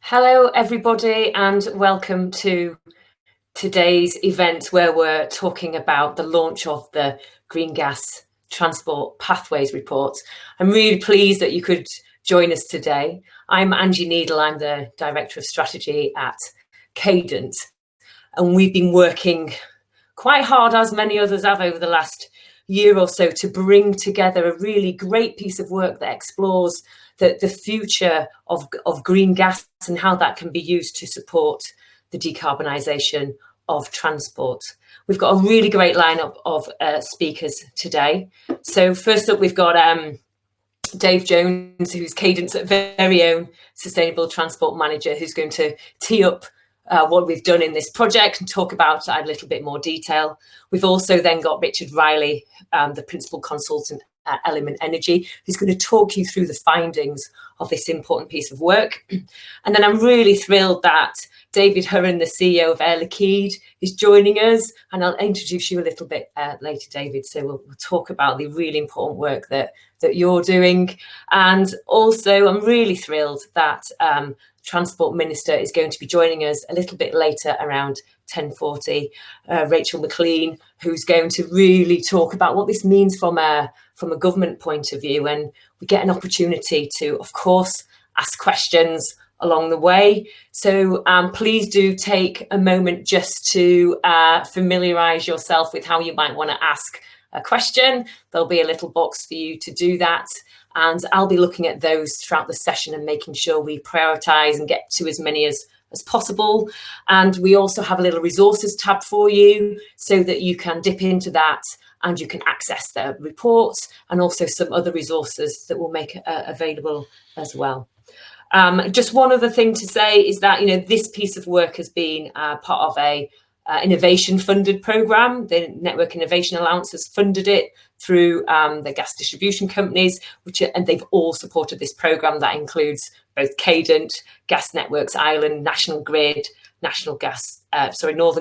Hello everybody and welcome to today's event where we're talking about the launch of the Green Gas Transport Pathways Report. I'm really pleased that you could join us today. I'm Angie Needle, I'm the Director of Strategy at Cadent, and we've been working quite hard, as many others have over the last year or so, to bring together a really great piece of work that explores the future of green gas and how that can be used to support the decarbonisation of transport. We've got a really great lineup of speakers today. So first up, we've got Dave Jones, who's Cadent's very own Sustainable Transport Manager, who's going to tee up what we've done in this project and talk about it in a little bit more detail. We've also then got Richard Riley, the Principal Consultant at Element Energy, who's going to talk you through the findings of this important piece of work. And then I'm really thrilled that David Heron, the CEO of Air Liquide, is joining us, and I'll introduce you a little bit later, David. So we'll talk about the really important work that you're doing. And also I'm really thrilled that Transport Minister is going to be joining us a little bit later, around 10:40, Rachel McLean, who's going to really talk about what this means from a government point of view. And we get an opportunity to, of course, ask questions along the way. So please do take a moment just to familiarise yourself with how you might want to ask a question. There'll be a little box for you to do that. And I'll be looking at those throughout the session and making sure we prioritise and get to as many as possible. And we also have a little resources tab for you so that you can dip into that and you can access the reports and also some other resources that we'll make available as well. Just one other thing to say is that, this piece of work has been part of a innovation funded programme. The Network Innovation Allowance has funded it through the gas distribution companies, and they've all supported this programme. That includes both Cadent, Gas Networks Ireland, National Grid, Northern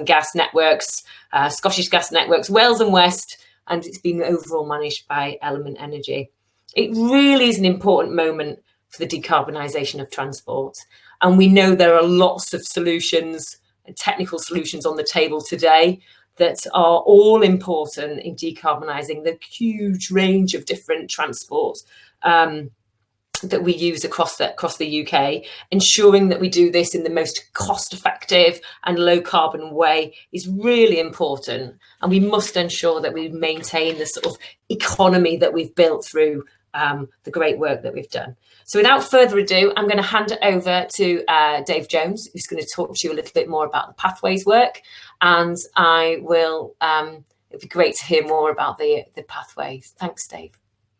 Gas Networks, Scottish Gas Networks, Wales and West, and it's been overall managed by Element Energy. It really is an important moment for the decarbonisation of transport, and we know there are lots of solutions and technical solutions on the table today that are all important in decarbonising the huge range of different transport that we use across the UK. Ensuring that we do this in the most cost-effective and low-carbon way is really important, and we must ensure that we maintain the sort of economy that we've built through the great work that we've done. So without further ado, I'm going to hand it over to Dave Jones, who's going to talk to you a little bit more about the pathways work. And it'd be great to hear more about the pathways. Thanks, Dave.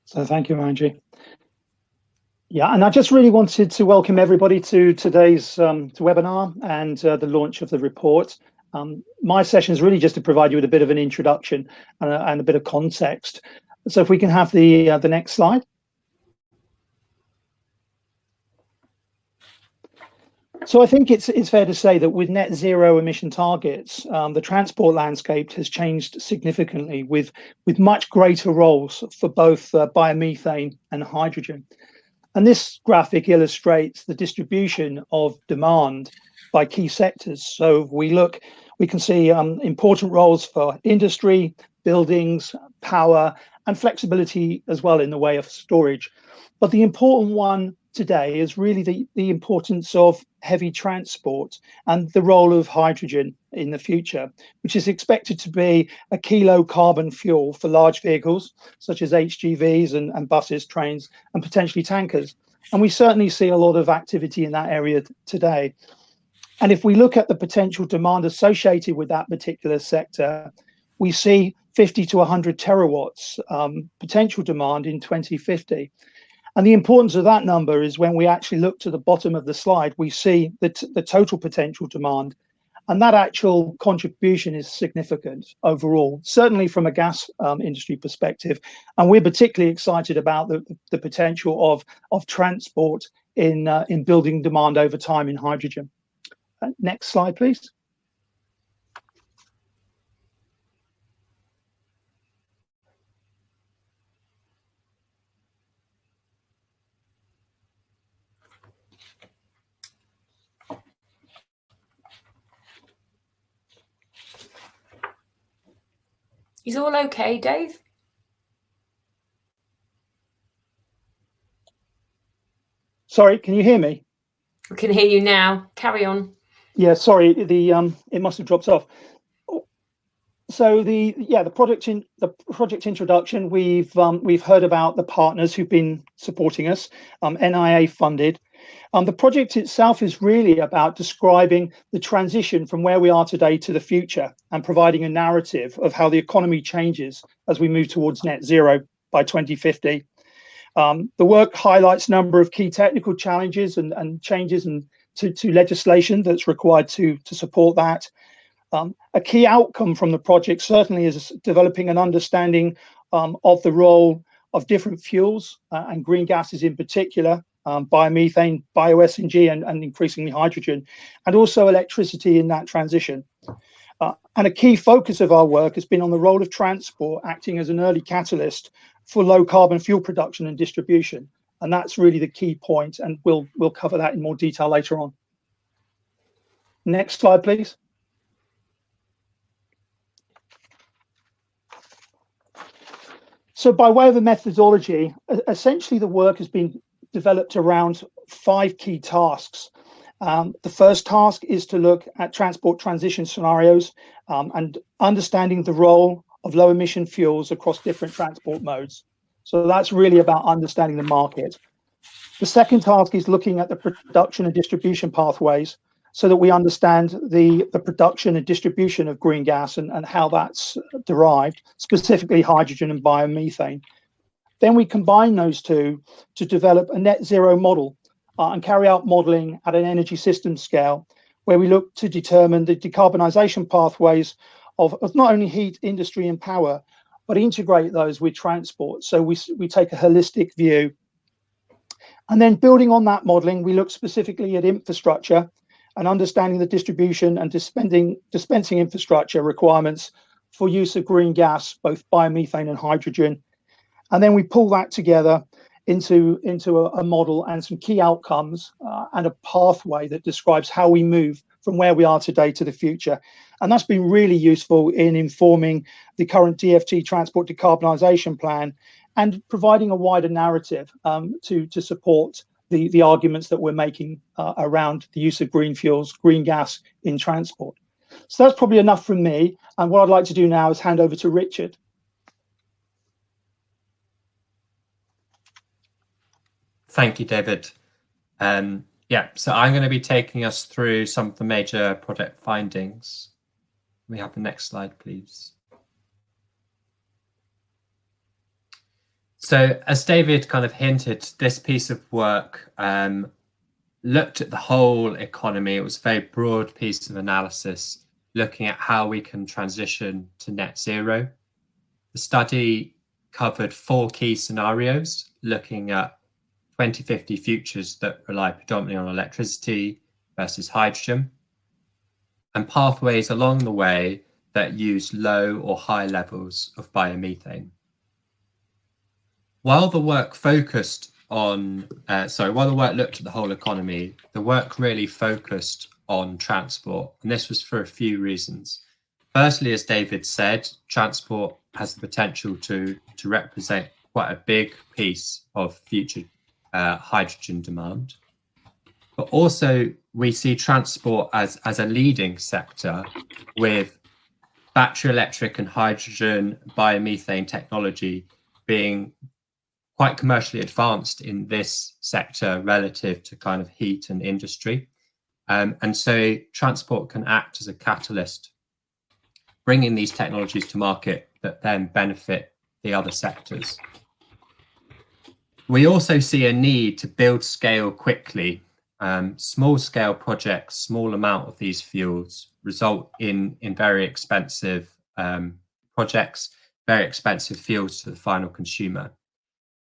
So thank you, Angie. Yeah, and I just really wanted to welcome everybody to today's webinar and the launch of the report. My session is really just to provide you with a bit of an introduction and a bit of context. So if we can have the next slide. So I think it's fair to say that with net zero emission targets, the transport landscape has changed significantly with much greater roles for both biomethane and hydrogen. And this graphic illustrates the distribution of demand by key sectors. So we can see important roles for industry, buildings, power, and flexibility as well in the way of storage. But the important one today is really the importance of heavy transport and the role of hydrogen in the future, which is expected to be a key low carbon fuel for large vehicles such as HGVs and buses, trains, and potentially tankers. And we certainly see a lot of activity in that area today. And if we look at the potential demand associated with that particular sector, we see 50 to 100 terawatts potential demand in 2050. And the importance of that number is when we actually look to the bottom of the slide, we see the total potential demand. And that actual contribution is significant overall, certainly from a gas industry perspective. And we're particularly excited about the potential of transport in building demand over time in hydrogen. Next slide, please. Is all okay, Dave? Sorry, can you hear me? We can hear you now. Carry on. Yeah, sorry, it must have dropped off. So the project introduction, we've heard about the partners who've been supporting us, NIA funded. The project itself is really about describing the transition from where we are today to the future and providing a narrative of how the economy changes as we move towards net zero by 2050. The work highlights a number of key technical challenges and changes to legislation that's required to support that. A key outcome from the project certainly is developing an understanding of the role of different fuels and green gases in particular, biomethane, bio-SNG, and increasingly hydrogen, and also electricity in that transition. And a key focus of our work has been on the role of transport acting as an early catalyst for low carbon fuel production and distribution. And that's really the key point, and we'll cover that in more detail later on. Next slide, please. So by way of a methodology, essentially the work has been developed around 5 key tasks. The first task is to look at transport transition scenarios and understanding the role of low emission fuels across different transport modes. So that's really about understanding the market. The second task is looking at the production and distribution pathways so that we understand the production and distribution of green gas and how that's derived, specifically hydrogen and biomethane. Then we combine those two to develop a net zero model and carry out modeling at an energy system scale, where we look to determine the decarbonisation pathways of not only heat, industry and power, but integrate those with transport. So we take a holistic view. And then building on that modelling, we look specifically at infrastructure and understanding the distribution and dispensing infrastructure requirements for use of green gas, both biomethane and hydrogen. And then we pull that together into a model and some key outcomes and a pathway that describes how we move from where we are today to the future. And that's been really useful in informing the current DfT Transport Decarbonisation Plan and providing a wider narrative to support the arguments that we're making around the use of green fuels, green gas in transport. So that's probably enough from me. And what I'd like to do now is hand over to Richard. Thank you, David. Yeah, so I'm going to be taking us through some of the major project findings. We have the next slide, please. So as David kind of hinted, this piece of work looked at the whole economy. It was a very broad piece of analysis, looking at how we can transition to net zero. The study covered 4 key scenarios, looking at 2050 futures that rely predominantly on electricity versus hydrogen, and pathways along the way that use low or high levels of biomethane. While the work focused on, while the work looked at the whole economy, the work really focused on transport, and this was for a few reasons. Firstly, as David said, transport has the potential to represent quite a big piece of future hydrogen demand. But also we see transport as a leading sector, with battery electric and hydrogen biomethane technology being quite commercially advanced in this sector relative to kind of heat and industry. And so transport can act as a catalyst, bringing these technologies to market that then benefit the other sectors. We also see a need to build scale quickly. Small scale projects, small amount of these fuels result in very expensive projects, very expensive fuels to the final consumer.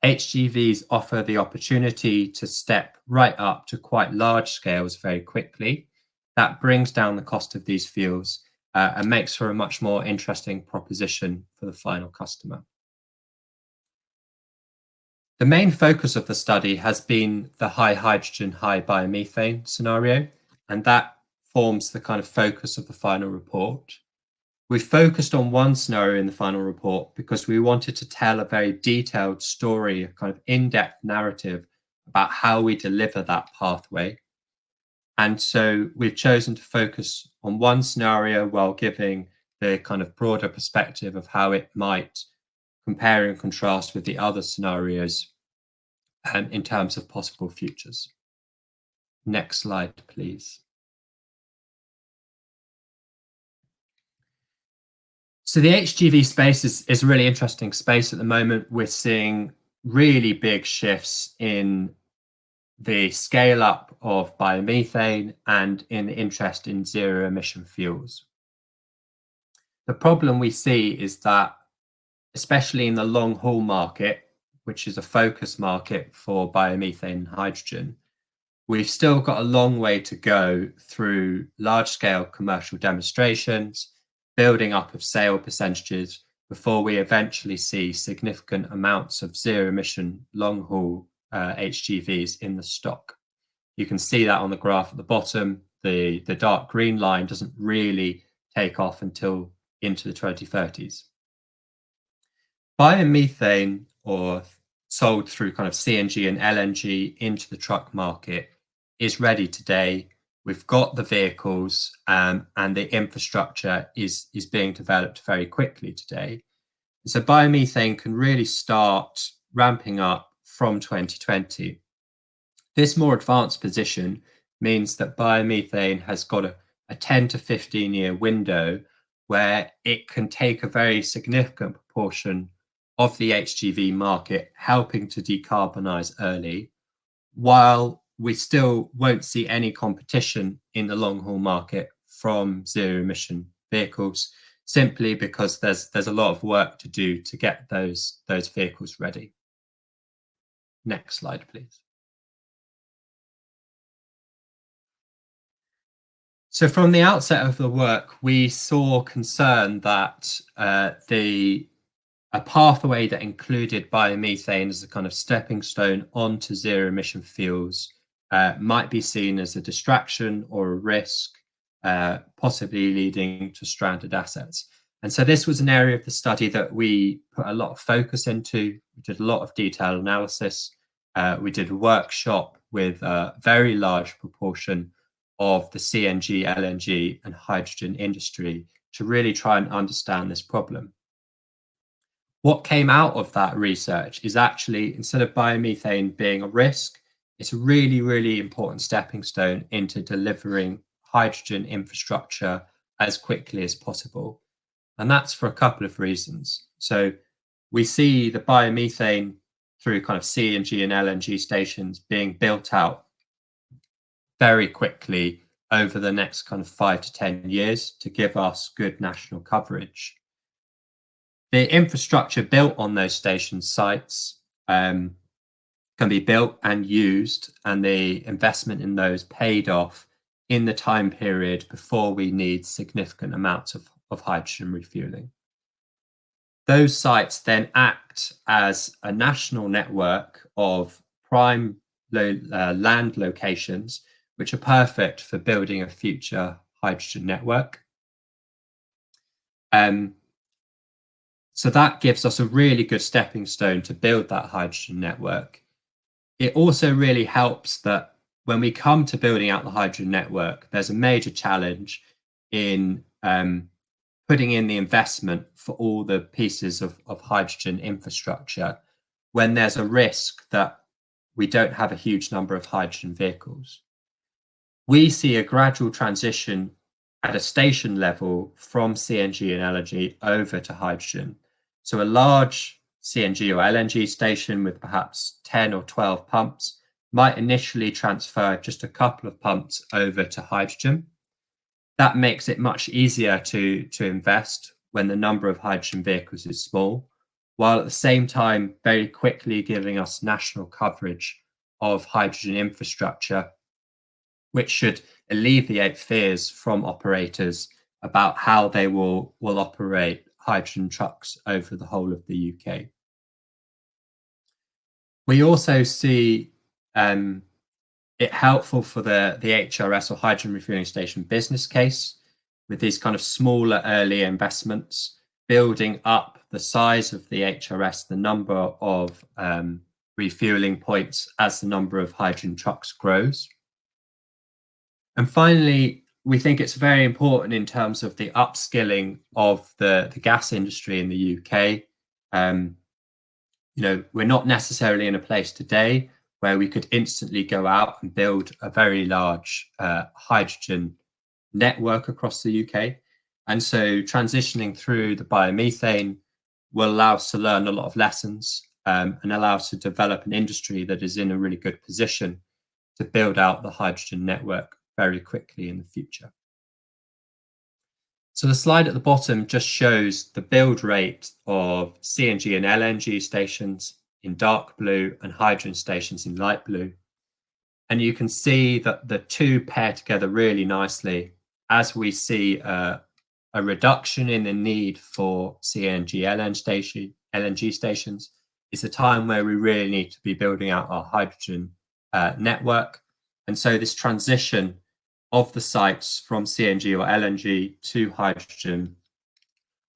HGVs offer the opportunity to step right up to quite large scales very quickly. That brings down the cost of these fuels and makes for a much more interesting proposition for the final customer. The main focus of the study has been the high hydrogen, high biomethane scenario, and that forms the kind of focus of the final report. We focused on one scenario in the final report because we wanted to tell a very detailed story, a kind of in-depth narrative about how we deliver that pathway. And so we've chosen to focus on one scenario while giving the kind of broader perspective of how it might compare and contrast with the other scenarios in terms of possible futures. Next slide, please. So the HGV space is a really interesting space at the moment. We're seeing really big shifts in the scale up of biomethane and in interest in zero emission fuels. The problem we see is that, especially in the long haul market, which is a focus market for biomethane and hydrogen, we've still got a long way to go through large scale commercial demonstrations, building up of sale percentages before we eventually see significant amounts of zero emission long haul HGVs in the stock. You can see that on the graph at the bottom. The dark green line doesn't really take off until into the 2030s. Biomethane, or sold through kind of CNG and LNG into the truck market, is ready today. We've got the vehicles and the infrastructure is being developed very quickly today. So biomethane can really start ramping up from 2020. This more advanced position means that biomethane has got a 10 to 15 year window where it can take a very significant proportion of the HGV market, helping to decarbonize early, while we still won't see any competition in the long haul market from zero emission vehicles, simply because there's a lot of work to do to get those vehicles ready. Next slide, please. So from the outset of the work, we saw concern that a pathway that included biomethane as a kind of stepping stone onto zero emission fuels might be seen as a distraction or a risk, possibly leading to stranded assets. And so this was an area of the study that we put a lot of focus into. We did a lot of detailed analysis. We did a workshop with a very large proportion of the CNG, LNG and hydrogen industry to really try and understand this problem. What came out of that research is actually, instead of biomethane being a risk, it's a really, really important stepping stone into delivering hydrogen infrastructure as quickly as possible. And that's for a couple of reasons. So we see the biomethane through kind of CNG and LNG stations being built out very quickly over the next kind of 5 to 10 years to give us good national coverage. The infrastructure built on those station sites can be built and used, and the investment in those paid off in the time period before we need significant amounts of hydrogen refueling. Those sites then act as a national network of prime land locations, which are perfect for building a future hydrogen network. So that gives us a really good stepping stone to build that hydrogen network. It also really helps that when we come to building out the hydrogen network, there's a major challenge in putting in the investment for all the pieces of hydrogen infrastructure when there's a risk that we don't have a huge number of hydrogen vehicles. We see a gradual transition at a station level from CNG and LNG over to hydrogen. So a large CNG or LNG station with perhaps 10 or 12 pumps might initially transfer just a couple of pumps over to hydrogen. That makes it much easier to invest when the number of hydrogen vehicles is small, while at the same time very quickly giving us national coverage of hydrogen infrastructure, which should alleviate fears from operators about how they will operate hydrogen trucks over the whole of the UK. We also see it helpful for the HRS or hydrogen refueling station business case, with these kind of smaller early investments, building up the size of the HRS, the number of refueling points as the number of hydrogen trucks grows. And finally, we think it's very important in terms of the upskilling of the gas industry in the UK. We're not necessarily in a place today where we could instantly go out and build a very large hydrogen network across the UK. And so transitioning through the biomethane will allow us to learn a lot of lessons and allow us to develop an industry that is in a really good position to build out the hydrogen network very quickly in the future. So the slide at the bottom just shows the build rate of CNG and LNG stations in dark blue and hydrogen stations in light blue. And you can see that the two pair together really nicely as we see a reduction in the need for CNG LNG stations. It's a time where we really need to be building out our hydrogen network. And so this transition of the sites from CNG or LNG to hydrogen,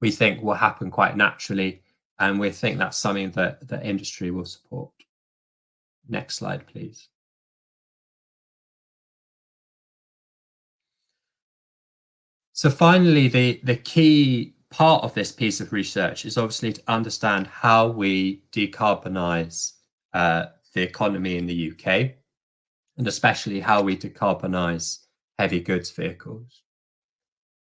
we think will happen quite naturally. And we think that's something that the industry will support. Next slide, please. So finally, the key part of this piece of research is obviously to understand how we decarbonise the economy in the UK, and especially how we decarbonise heavy goods vehicles.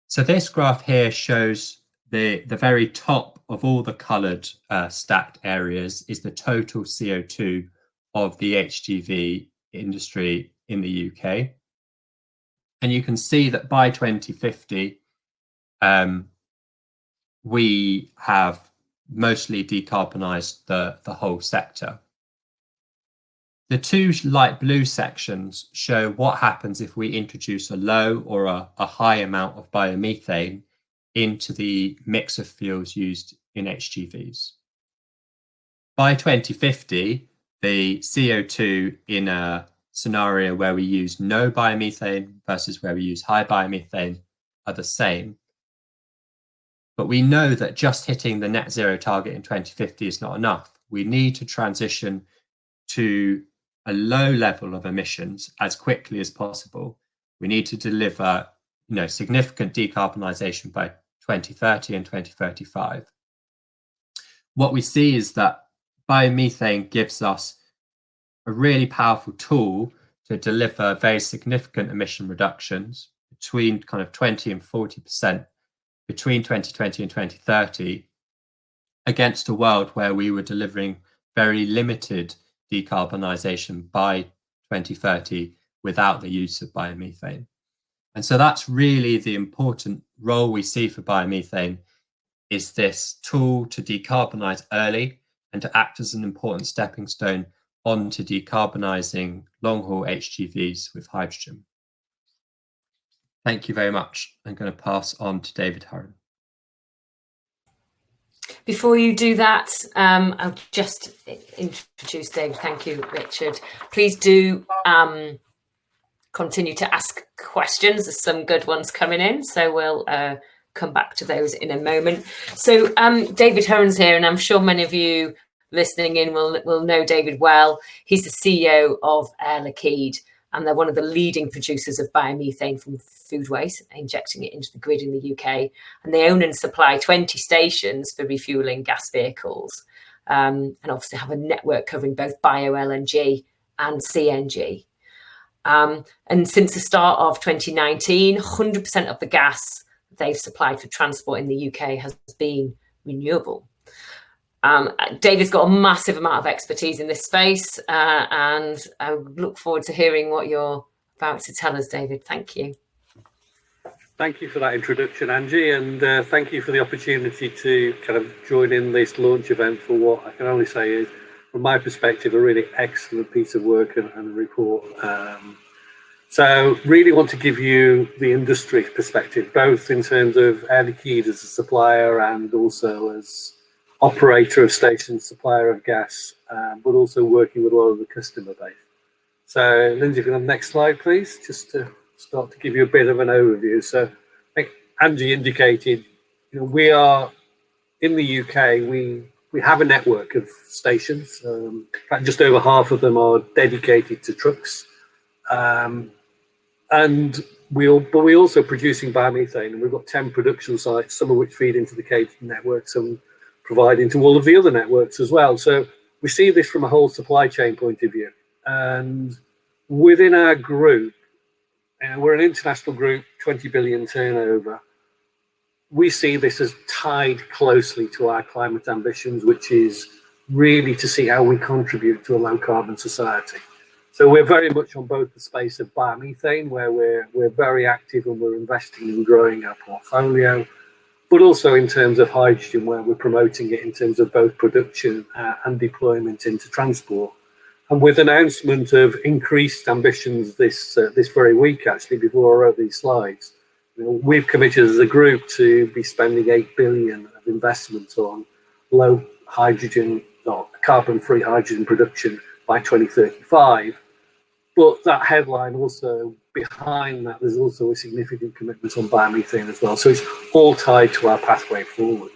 So this graph here shows the very top of all the coloured stacked areas is the total CO2 of the HGV industry in the UK. And you can see that by 2050, we have mostly decarbonised the whole sector. The two light blue sections show what happens if we introduce a low or a high amount of biomethane into the mix of fuels used in HGVs. By 2050, the CO2 in a scenario where we use no biomethane versus where we use high biomethane are the same. But we know that just hitting the net zero target in 2050 is not enough. We need to transition to a low level of emissions as quickly as possible. We need to deliver, significant decarbonisation by 2030 and 2035. What we see is that biomethane gives us a really powerful tool to deliver very significant emission reductions between kind of 20 and 40% between 2020 and 2030 against a world where we were delivering very limited decarbonisation by 2030 without the use of biomethane. And so that's really the important role we see for biomethane, is this tool to decarbonise early and to act as an important stepping stone onto decarbonising long-haul HGVs with hydrogen. Thank you very much. I'm going to pass on to David Heron. Before you do that, I'll just introduce David. Thank you, Richard. Please do continue to ask questions. There's some good ones coming in, so we'll come back to those in a moment. So David Heron's here, and I'm sure many of you listening in will know David well. He's the CEO of Air Liquide, and they're one of the leading producers of biomethane from food waste, injecting it into the grid in the UK. And they own and supply 20 stations for refuelling gas vehicles, and obviously have a network covering both bio-LNG and CNG. And since the start of 2019, 100% of the gas they've supplied for transport in the UK has been renewable. David's got a massive amount of expertise in this space, and I look forward to hearing what you're about to tell us, David. Thank you. Thank you for that introduction, Angie, and thank you for the opportunity to kind of join in this launch event for what I can only say is, from my perspective, a really excellent piece of work and report. So really want to give you the industry perspective, both in terms of Air Liquide as a supplier and also as operator of stations, supplier of gas, but also working with a lot of the customer base. So Lindsay, if you can have the next slide, please, just to start to give you a bit of an overview. So Angie indicated, we are in the UK. We have a network of stations. In fact, just over half of them are dedicated to trucks, and we're also producing biomethane, and we've got 10 production sites, some of which feed into the cage network, some provide into all of the other networks as well. So we see this from a whole supply chain point of view. And within our group, we're an international group, 20 billion turnover. We see this as tied closely to our climate ambitions, which is really to see how we contribute to a low carbon society. So we're very much on both the space of biomethane, where we're very active and we're investing in growing our portfolio, but also in terms of hydrogen, where we're promoting it in terms of both production and deployment into transport. And with announcement of increased ambitions this very week, actually, before I wrote these slides, we've committed as a group to be spending 8 billion of investment on low hydrogen, or carbon-free hydrogen production by 2035. But that headline also, behind that, there's also a significant commitment on biomethane as well. So it's all tied to our pathway forward.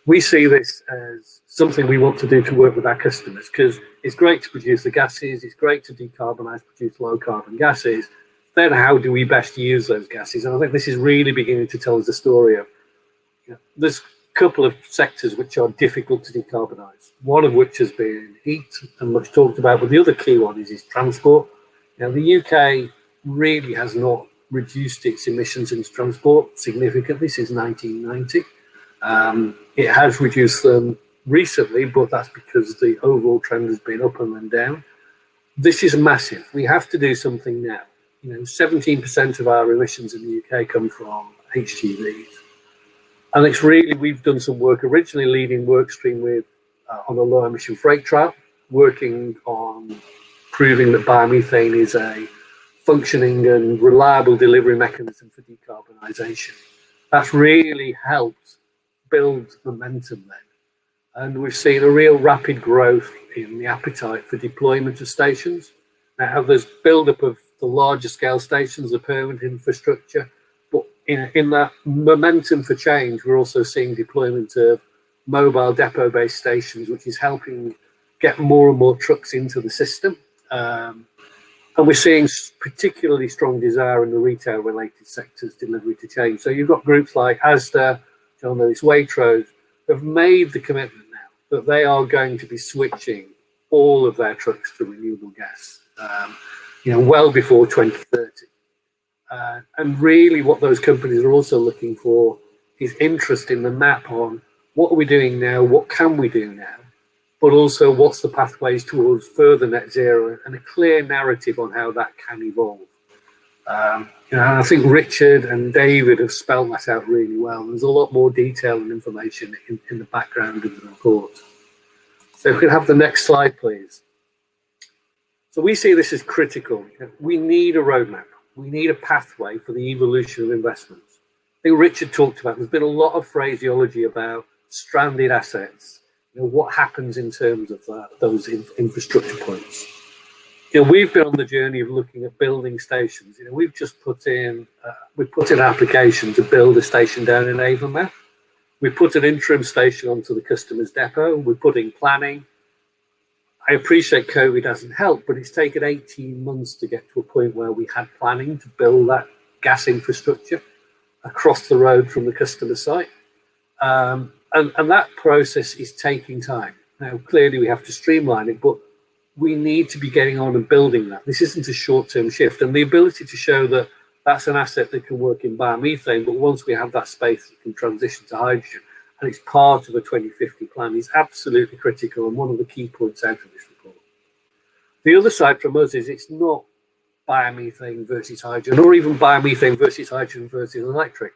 We see this as something we want to do to work with our customers, because it's great to produce the gases, it's great to decarbonise, produce low carbon gases. Then how do we best use those gases? And I think this is really beginning to tell us the story of, there's a couple of sectors which are difficult to decarbonise, one of which has been heat and much talked about, but the other key one is transport. Now, the UK really has not reduced its emissions into transport significantly since 1990. It has reduced them recently, but that's because the overall trend has been up and then down. This is massive. We have to do something now. 17% of our emissions in the UK come from HGVs. And it's really, we've done some work originally leading work stream with on a low emission freight trial, working on proving that biomethane is a functioning and reliable delivery mechanism for decarbonisation. That's really helped build momentum then. And we've seen a real rapid growth in the appetite for deployment of stations. Now, there's build-up of the larger scale stations, the permanent infrastructure, but in that momentum for change, we're also seeing deployment of mobile depot-based stations, which is helping get more and more trucks into the system. And we're seeing particularly strong desire in the retail-related sectors delivery to change. So you've got groups like Asda, John Lewis, Waitrose, have made the commitment now that they are going to be switching all of their trucks to renewable gas, well before 2030. And really what those companies are also looking for is interest in the map on what are we doing now, what can we do now, but also what's the pathways towards further net zero, and a clear narrative on how that can evolve. I think Richard and David have spelled that out really well. There's a lot more detail and information in the background of the report. So if we could have the next slide, please. So we see this as critical. We need a roadmap. We need a pathway for the evolution of investments. I think Richard talked about, there's been a lot of phraseology about stranded assets. What happens in terms of those infrastructure points. We've been on the journey of looking at building stations. We've just put in an application to build a station down in Avonmouth. We put an interim station onto the customer's depot. We're putting planning. I appreciate COVID hasn't helped, but it's taken 18 months to get to a point where we had planning to build that gas infrastructure across the road from the customer site. And that process is taking time. Now, clearly we have to streamline it, but we need to be getting on and building that. This isn't a short-term shift, and the ability to show that that's an asset that can work in biomethane, but once we have that space, it can transition to hydrogen, and it's part of a 2050 plan, is absolutely critical and one of the key points out of this report. The other side from us is it's not biomethane versus hydrogen, or even biomethane versus hydrogen versus electric.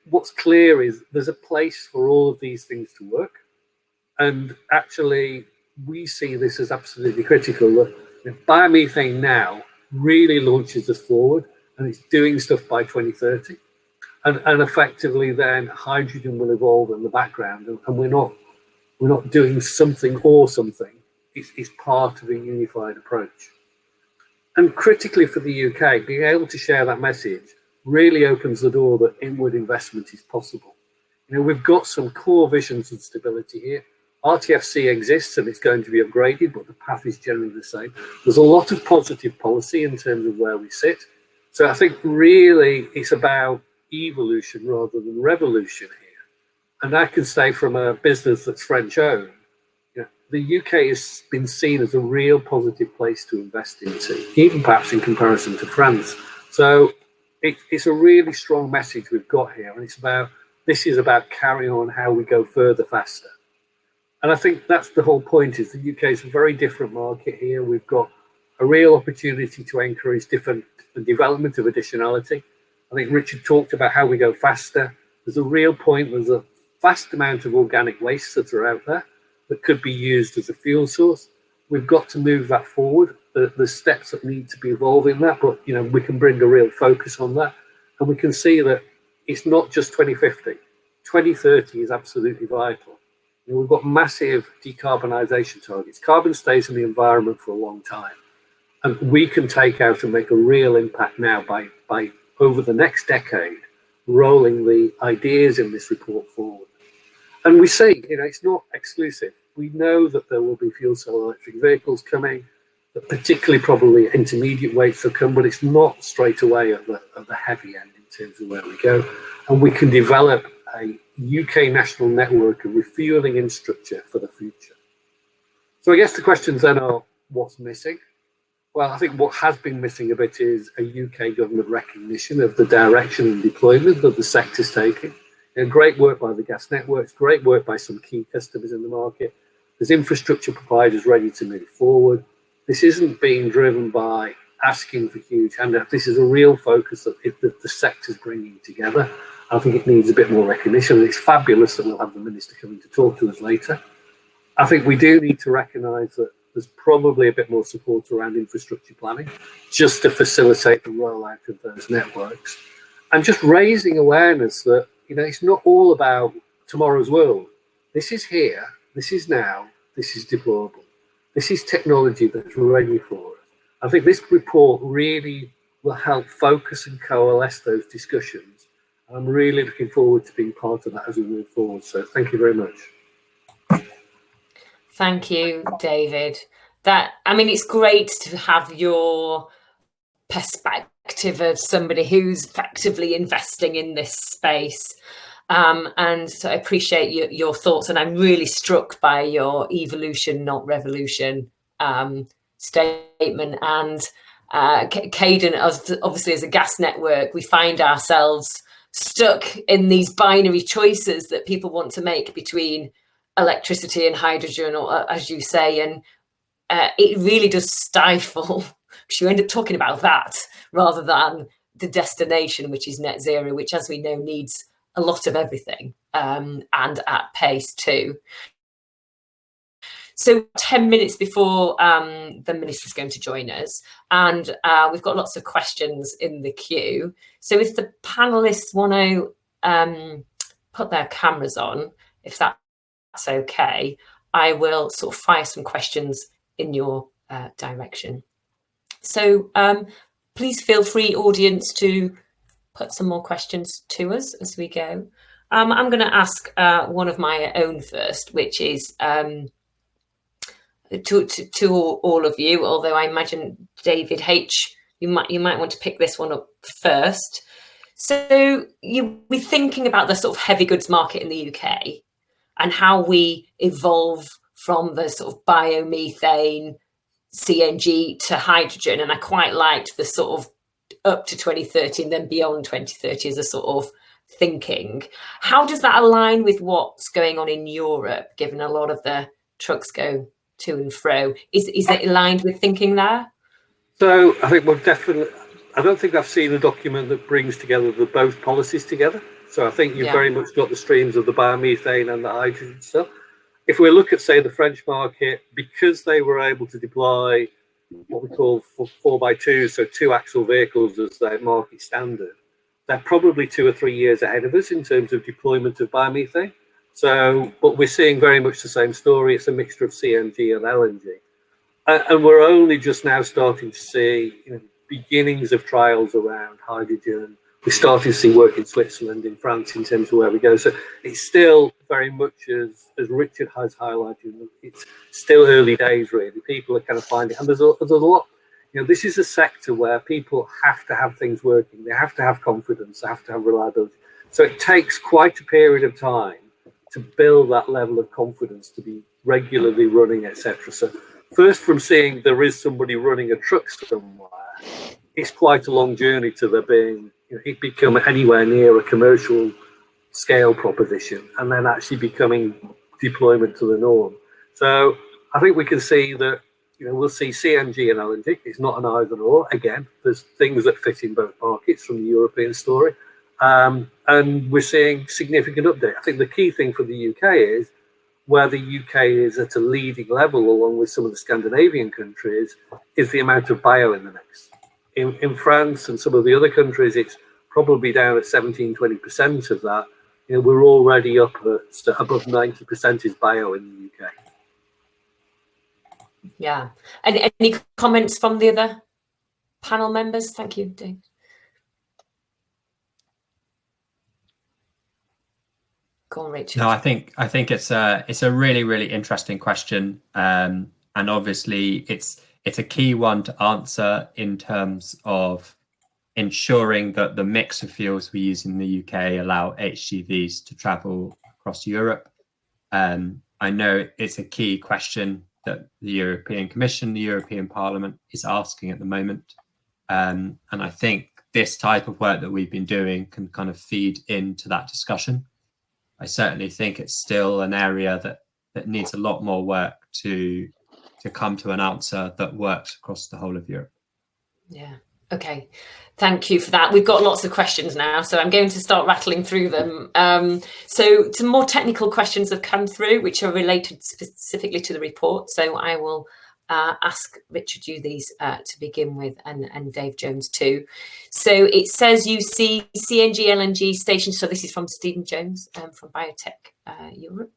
What's clear is there's a place for all of these things to work, and actually we see this as absolutely critical. That biomethane now really launches us forward, and it's doing stuff by 2030, and effectively then hydrogen will evolve in the background, and we're not doing something or something. It's part of a unified approach. And critically for the UK, being able to share that message really opens the door that inward investment is possible. You know, we've got some core visions and stability here. RTFC exists and it's going to be upgraded, but the path is generally the same. There's a lot of positive policy in terms of where we sit. So I think really it's about evolution rather than revolution here. And I can say from a business that's French owned, you know, the UK has been seen as a real positive place to invest into, even perhaps in comparison to France. So it's a really strong message we've got here, and this is about carrying on how we go further faster. And I think that's the whole point, is the UK is a very different market here. We've got a real opportunity to encourage different development of additionality. I think Richard talked about how we go faster. There's a real point, there's a vast amount of organic waste that are out there that could be used as a fuel source. We've got to move that forward. There's steps that need to be evolved in that, but you know, we can bring a real focus on that. And we can see that it's not just 2050. 2030 is absolutely vital. You know, we've got massive decarbonisation targets. Carbon stays in the environment for a long time. And we can take out and make a real impact now by over the next decade, rolling the ideas in this report forward. And we see, you know, it's not exclusive. We know that there will be fuel cell electric vehicles coming, that particularly probably intermediate weights will come, but it's not straight away at the heavy end in terms of where we go. And we can develop a UK national network of refuelling infrastructure for the future. So I guess the questions then are, what's missing? Well, I think what has been missing a bit is a UK government recognition of the direction and deployment that the sector's taking. You know, great work by the gas networks, great work by some key customers in the market. There's infrastructure providers ready to move forward. This isn't being driven by asking for huge handouts. This is a real focus that the sector's bringing together. I think it needs a bit more recognition. And it's fabulous that we'll have the Minister coming to talk to us later. I think we do need to recognise that there's probably a bit more support around infrastructure planning just to facilitate the rollout of those networks. And just raising awareness that, you know, it's not all about tomorrow's world. This is here, this is now, this is deployable. This is technology that's ready for us. I think this report really will help focus and coalesce those discussions. I'm really looking forward to being part of that as we move forward. So thank you very much. Thank you, David. It's great to have your perspective of somebody who's effectively investing in this space. And so I appreciate your thoughts, and I'm really struck by your evolution, not revolution statement. And Caden, obviously as a gas network, we find ourselves stuck in these binary choices that people want to make between electricity and hydrogen, or as you say, and it really does stifle, because you end up talking about that rather than the destination, which is net zero, which, as we know, needs a lot of everything, and at pace too. So 10 minutes before the Minister's going to join us, and we've got lots of questions in the queue. So if the panellists want to put their cameras on, if that's okay, I will sort of fire some questions in your direction. So please feel free, audience, to put some more questions to us as we go. I'm going to ask one of my own first, which is to all of you, although I imagine David H, you might want to pick this one up first. So we're thinking about the sort of heavy goods market in the UK and how we evolve from the sort of biomethane, CNG to hydrogen. And I quite liked the sort of up to 2030 and then beyond 2030 as a sort of thinking. How does that align with what's going on in Europe, given a lot of the trucks go to and fro? Is it aligned with thinking there? So I think we've definitely, I don't think I've seen a document that brings together the both policies together. So I think you've very much got the streams of the biomethane and the hydrogen stuff. If we look at, say, the French market, because they were able to deploy what we call 4x2, so 2-axle vehicles as their market standard, they're probably 2 or 3 years ahead of us in terms of deployment of biomethane. So, but we're seeing very much the same story. It's a mixture of CNG and LNG. And we're only just now starting to see, you know, beginnings of trials around hydrogen, We're starting to see work in Switzerland, in France, in terms of where we go. So it's still very much, as Richard has highlighted, it's still early days, really. People are kind of finding, and there's a lot, this is a sector where people have to have things working. They have to have confidence. They have to have reliability. So it takes quite a period of time to build that level of confidence, to be regularly running, etc. So first, from seeing there is somebody running a truck somewhere, it's quite a long journey to there being, it become anywhere near a commercial scale proposition, and then actually becoming deployment to the norm. So I think we can see that, we'll see CNG and LNG. It's not an either or. Again, there's things that fit in both markets from the European story. And we're seeing significant update. I think the key thing for the UK is where the UK is at a leading level, along with some of the Scandinavian countries, is the amount of bio in the mix. In France and some of the other countries, it's probably down at 17-20% of that. We're already up at above 90% is bio in the UK. Yeah. And any comments from the other panel members? Thank you, Dave. Go on, Richard. No, I think it's a really, really interesting question, and obviously it's a key one to answer in terms of ensuring that the mix of fuels we use in the UK allow HGVs to travel across Europe. I know it's a key question that the European Commission, the European Parliament is asking at the moment. And I think this type of work that we've been doing can kind of feed into that discussion. I certainly think it's still an area that needs a lot more work to come to an answer that works across the whole of Europe. Yeah. Okay. Thank you for that. We've got lots of questions now, so I'm going to start rattling through them. So some more technical questions have come through, which are related specifically to the report. So I will ask Richard you these to begin with, and Dave Jones too. So it says you see CNG LNG stations. So this is from Stephen Jones from Biotech Europe.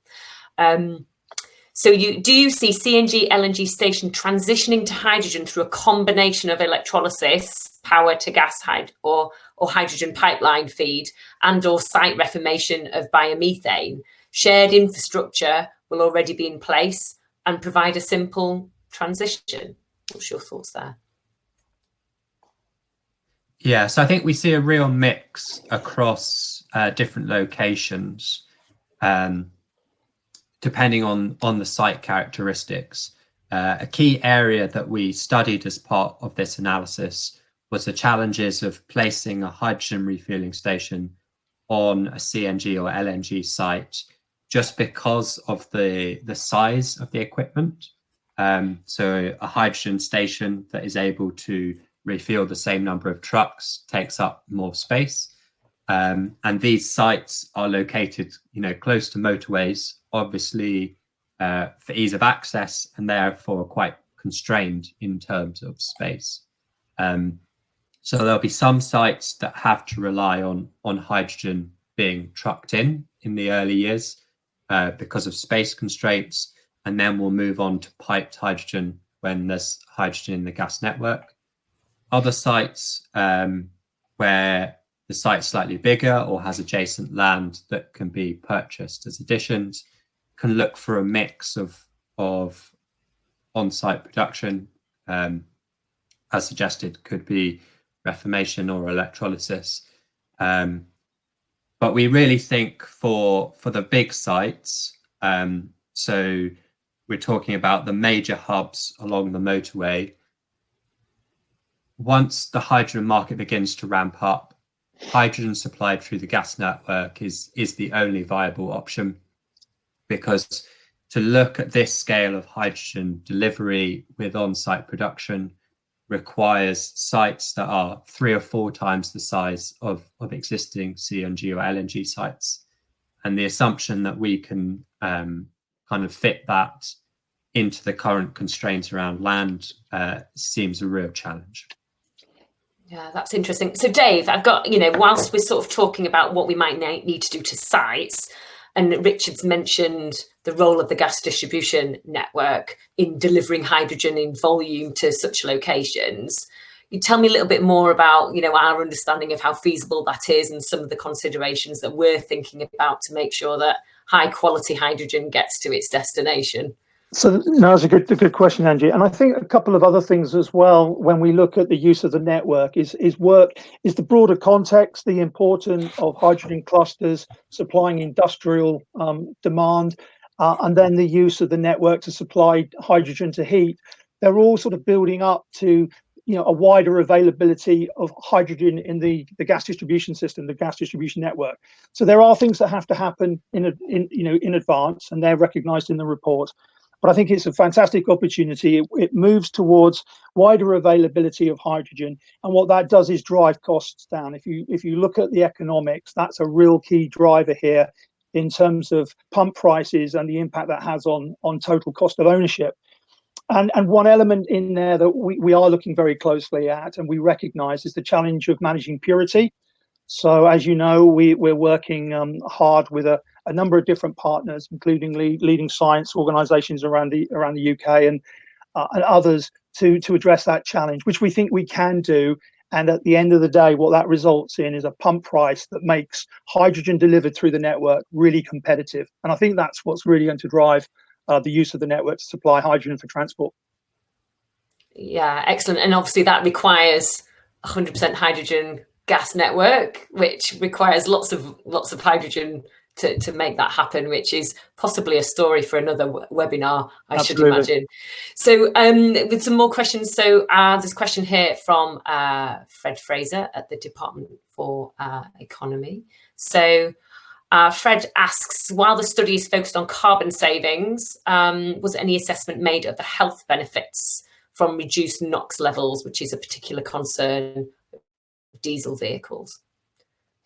So do you see CNG LNG station transitioning to hydrogen through a combination of electrolysis, power to gas or hydrogen pipeline feed, and or site reformation of biomethane? Shared infrastructure will already be in place and provide a simple transition. What's your thoughts there? Yeah, so I think we see a real mix across different locations, depending on the site characteristics. A key area that we studied as part of this analysis was the challenges of placing a hydrogen refueling station on a CNG or LNG site, just because of the size of the equipment. So a hydrogen station that is able to refuel the same number of trucks takes up more space. And these sites are located, close to motorways, obviously for ease of access, and therefore quite constrained in terms of space. So there'll be some sites that have to rely on hydrogen being trucked in the early years because of space constraints, and then we'll move on to piped hydrogen when there's hydrogen in the gas network. Other sites where the site's slightly bigger or has adjacent land that can be purchased as additions can look for a mix of on-site production, as suggested, could be reformation or electrolysis. But we really think for the big sites, so we're talking about the major hubs along the motorway. Once the hydrogen market begins to ramp up, hydrogen supplied through the gas network is the only viable option, because to look at this scale of hydrogen delivery with on-site production requires sites that are 3 or 4 times the size of existing CNG or LNG sites. And the assumption that we can kind of fit that into the current constraints around land seems a real challenge. Yeah, that's interesting. So Dave, I've got, whilst we're sort of talking about what we might need to do to sites, and Richard's mentioned the role of the gas distribution network in delivering hydrogen in volume to such locations, you tell me a little bit more about, our understanding of how feasible that is and some of the considerations that we're thinking about to make sure that high quality hydrogen gets to its destination? So no, that's a good question, Angie. And I think a couple of other things as well when we look at the use of the network is the broader context, the importance of hydrogen clusters supplying industrial demand, and then the use of the network to supply hydrogen to heat. They're all sort of building up to a wider availability of hydrogen in the gas distribution system, the gas distribution network. So there are things that have to happen in advance, and they're recognised in the report. But I think it's a fantastic opportunity. It moves towards wider availability of hydrogen, and what that does is drive costs down. If you look at the economics, that's a real key driver here in terms of pump prices and the impact that has on total cost of ownership. And one element in there that we are looking very closely at and we recognise is the challenge of managing purity. So as you know, we're working hard with a number of different partners, including leading science organisations around the UK and others to address that challenge, which we think we can do. And at the end of the day, what that results in is a pump price that makes hydrogen delivered through the network really competitive. And I think that's what's really going to drive the use of the network to supply hydrogen for transport. Yeah, excellent. And obviously that requires 100% hydrogen gas network, which requires lots of hydrogen to make that happen, which is possibly a story for another webinar, I should imagine. So with some more questions, so there's a question here from Fred Fraser at the Department for Economy. So Fred asks, while the study is focused on carbon savings, was any assessment made of the health benefits from reduced NOx levels, which is a particular concern diesel vehicles?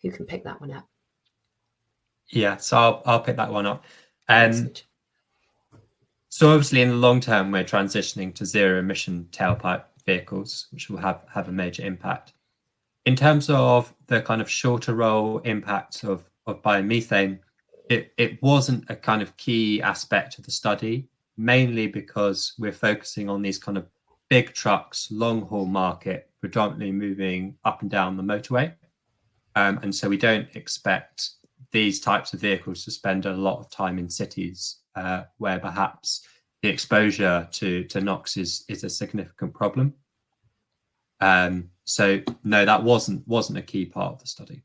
Who can pick that one up? Yeah, so I'll pick that one up. So obviously in the long term, we're transitioning to zero emission tailpipe vehicles, which will have a major impact. In terms of the kind of shorter roll impact of biomethane, it wasn't a kind of key aspect of the study, mainly because we're focusing on these kind of big trucks, long haul market, predominantly moving up and down the motorway. And so we don't expect these types of vehicles to spend a lot of time in cities where perhaps the exposure to NOx is a significant problem. So no, that wasn't a key part of the study.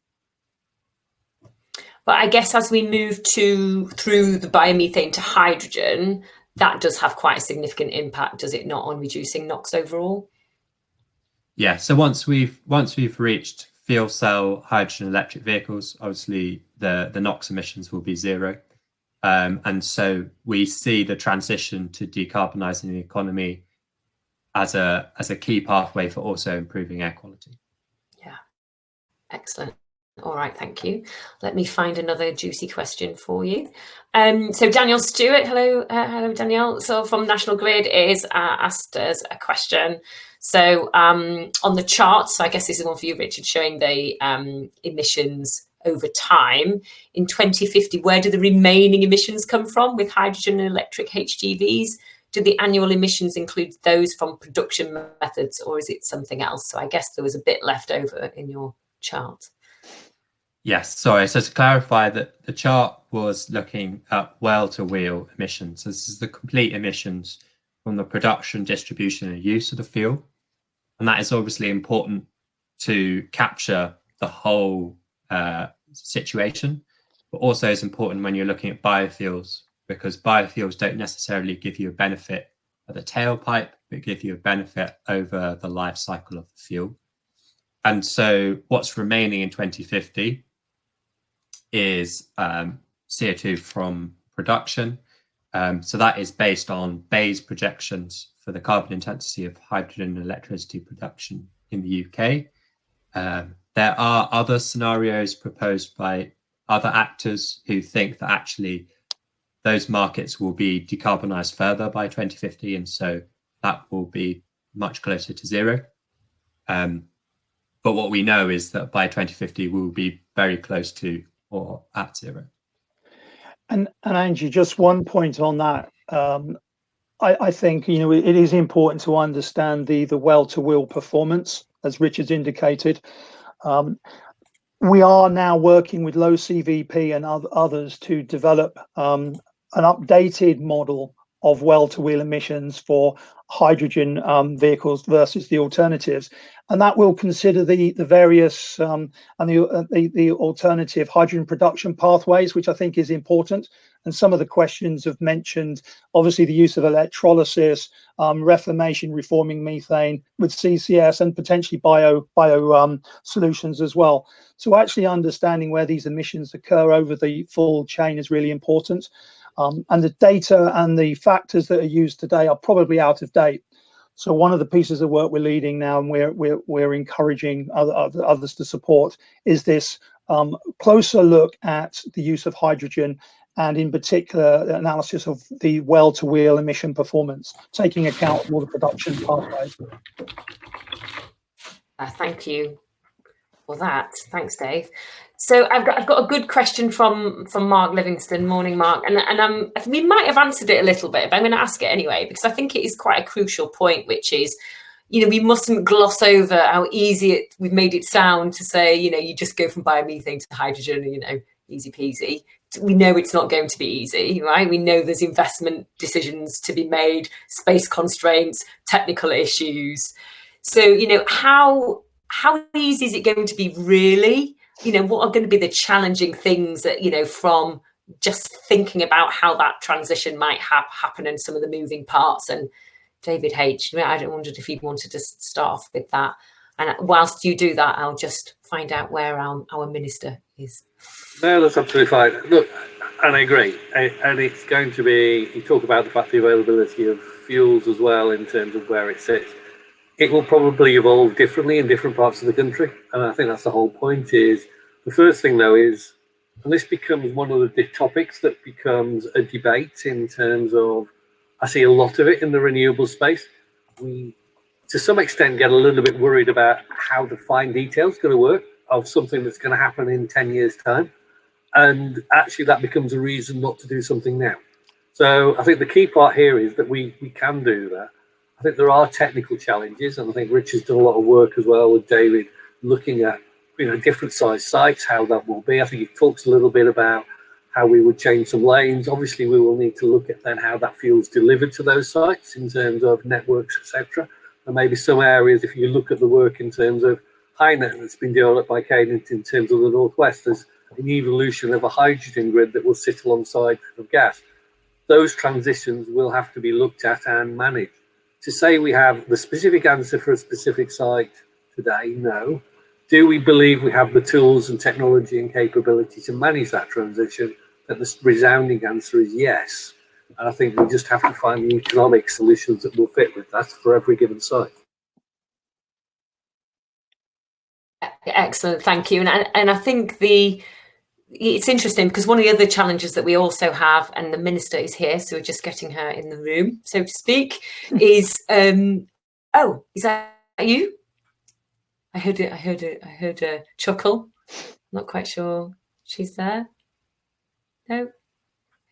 But I guess as we move through the biomethane to hydrogen, that does have quite a significant impact, does it not, on reducing NOx overall? Yeah. So once we've reached fuel cell hydrogen electric vehicles, obviously the NOx emissions will be zero. And so we see the transition to decarbonising the economy as a key pathway for also improving air quality. Yeah, excellent. All right, thank you. Let me find another juicy question for you. So Daniel Stewart, hello Danielle. So from National Grid is asked us a question. So on the chart, so I guess this is one for you, Richard, showing the emissions over time. In 2050, where do the remaining emissions come from with hydrogen and electric HGVs? Do the annual emissions include those from production methods, or is it something else? So I guess there was a bit left over in your chart. Yes, sorry. So to clarify, that the chart was looking at well-to-wheel emissions. So this is the complete emissions from the production, distribution and use of the fuel. And that is obviously important to capture the whole situation, but also is important when you're looking at biofuels, because biofuels don't necessarily give you a benefit at the tailpipe, but give you a benefit over the life cycle of the fuel. And so what's remaining in 2050 is CO2 from production. So that is based on BEIS projections for the carbon intensity of hydrogen and electricity production in the UK. There are other scenarios proposed by other actors who think that actually those markets will be decarbonised further by 2050, and so that will be much closer to zero. But what we know is that by 2050 we will be very close to or at zero. And Angie, just one point on that. I think it is important to understand the well-to-wheel performance, as Richard's indicated. We are now working with low CVP and others to develop an updated model of well-to-wheel emissions for hydrogen vehicles versus the alternatives, and that will consider the various and the alternative hydrogen production pathways, which I think is important. And some of the questions have mentioned, obviously, the use of electrolysis, reformation, reforming methane with CCS, and potentially bio solutions as well. So actually understanding where these emissions occur over the full chain is really important. And the data and the factors that are used today are probably out of date. So one of the pieces of work we're leading now, and we're encouraging others to support, is this closer look at the use of hydrogen, and in particular analysis of the well-to-wheel emission performance, taking account of all the production pathways. Thank you for that. Thanks, Dave. So I've got a good question from Mark Livingston. Morning, Mark. And we might have answered it a little bit, but I'm going to ask it anyway, because I think it is quite a crucial point, which is, we mustn't gloss over how easy we've made it sound to say, you just go from biomethane to hydrogen, easy peasy. We know it's not going to be easy, right? We know there's investment decisions to be made, space constraints, technical issues. So, how easy is it going to be really? What are going to be the challenging things that, from just thinking about how that transition might happen and some of the moving parts? And David H., I wondered if you wanted to start off with that. And whilst you do that, I'll just find out where our minister is. No, that's absolutely fine. Look, and I agree. And it's going to be, you talk about the fact the availability of fuels as well in terms of where it sits. It will probably evolve differently in different parts of the country. And I think that's the whole point. Is the first thing, though, is, and this becomes one of the topics that becomes a debate in terms of, I see a lot of it in the renewable space. We, to some extent, get a little bit worried about how the fine details going to work of something that's going to happen in 10 years' time. And actually, that becomes a reason not to do something now. So I think the key part here is that we can do that. I think there are technical challenges, and I think Richard's done a lot of work as well with David, looking at different size sites, how that will be. I think he talks a little bit about how we would change some lanes. Obviously, we will need to look at then how that fuel's delivered to those sites in terms of networks, etc. And maybe some areas, if you look at the work in terms of HyNet that's been developed by Cadent in terms of the Northwest, there's an evolution of a hydrogen grid that will sit alongside of gas. Those transitions will have to be looked at and managed. To say we have the specific answer for a specific site today, no. Do we believe we have the tools and technology and capability to manage that transition? And the resounding answer is yes. And I think we just have to find the economic solutions that will fit with that for every given site. Excellent, thank you. And I think it's interesting because one of the other challenges that we also have, and the minister is here, so we're just getting her in the room, so to speak, is oh, is that you? I heard a chuckle. Not quite sure she's there. No.